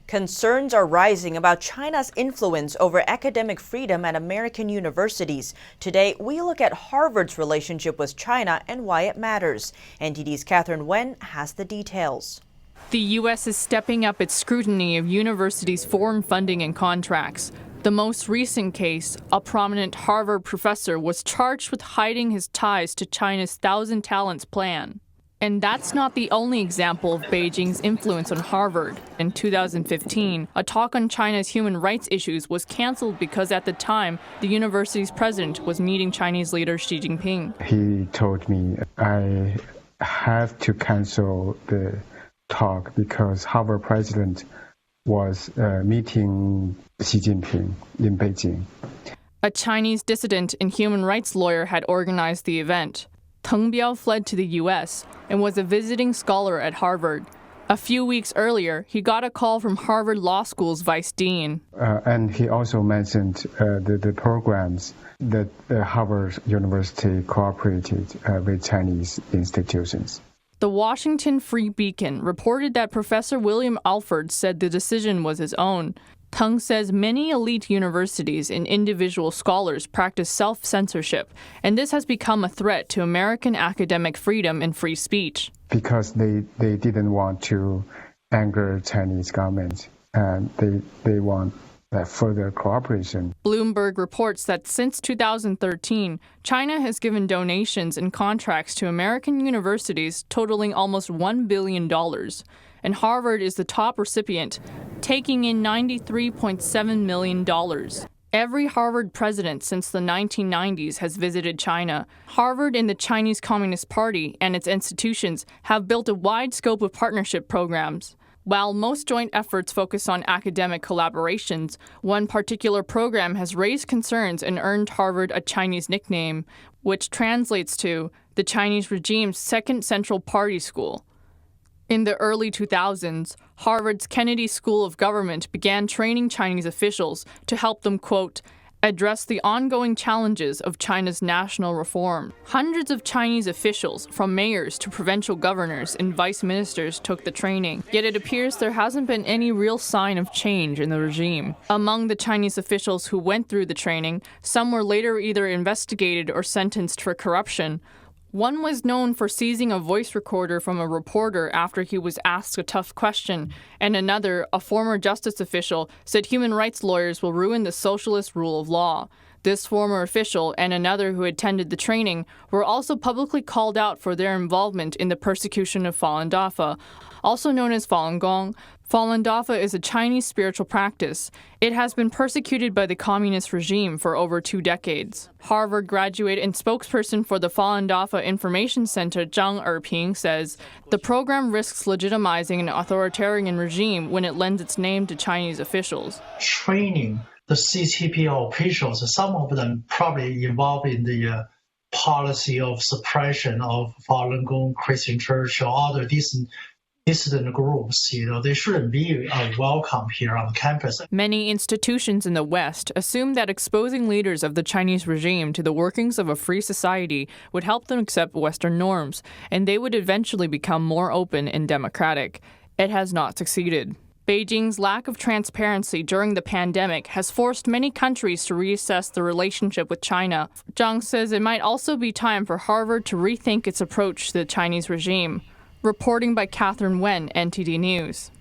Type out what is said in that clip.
Concerns are rising about China's influence over academic freedom at American universities. Today, we look at Harvard's relationship with China and why it matters. NTD's Catherine Wen has the details. The U.S. is stepping up its scrutiny of universities' foreign funding and contracts. The most recent case, a prominent Harvard professor was charged with hiding his ties to China's Thousand Talents plan. And that's not the only example of Beijing's influence on Harvard. In 2015, a talk on China's human rights issues was canceled because at the time, the university's president was meeting Chinese leader Xi Jinping. He told me I have to cancel the talk because Harvard president was meeting Xi Jinping in Beijing. A Chinese dissident and human rights lawyer had organized the event. Teng Biao fled to the U.S. and was a visiting scholar at Harvard. A few weeks earlier, he got a call from Harvard Law School's vice dean. And he also mentioned the programs that Harvard University cooperated with Chinese institutions. The Washington Free Beacon reported that Professor William Alford said the decision was his own. Teng says many elite universities and individual scholars practice self-censorship, and this has become a threat to American academic freedom and free speech. Because they didn't want to anger Chinese government, and they want further cooperation. Bloomberg reports that since 2013, China has given donations and contracts to American universities totaling almost $1 billion. And Harvard is the top recipient, taking in $93.7 million. Every Harvard president since the 1990s has visited China. Harvard and the Chinese Communist Party and its institutions have built a wide scope of partnership programs. While most joint efforts focus on academic collaborations, one particular program has raised concerns and earned Harvard a Chinese nickname, which translates to the Chinese regime's second central party school. In the early 2000s, Harvard's Kennedy School of Government began training Chinese officials to help them, quote, address the ongoing challenges of China's national reform. Hundreds of Chinese officials, from mayors to provincial governors and vice ministers, took the training. Yet it appears there hasn't been any real sign of change in the regime. Among the Chinese officials who went through the training, some were later either investigated or sentenced for corruption. One was known for seizing a voice recorder from a reporter after he was asked a tough question, and another, a former justice official, said human rights lawyers will ruin the socialist rule of law. This former official and another who attended the training were also publicly called out for their involvement in the persecution of Falun Dafa, also known as Falun Gong. Falun Dafa is a Chinese spiritual practice. It has been persecuted by the communist regime for over 2 decades. Harvard graduate and spokesperson for the Falun Dafa Information Center, Zhang Erping, says the program risks legitimizing an authoritarian regime when it lends its name to Chinese officials. Training the CCP officials, some of them probably involved in the policy of suppression of Falun Gong Christian Church or other dissident groups, they shouldn't be welcome here on campus. Many institutions in the West assume that exposing leaders of the Chinese regime to the workings of a free society would help them accept Western norms, and they would eventually become more open and democratic. It has not succeeded. Beijing's lack of transparency during the pandemic has forced many countries to reassess the relationship with China. Zhang says it might also be time for Harvard to rethink its approach to the Chinese regime. Reporting by Catherine Wen, NTD News.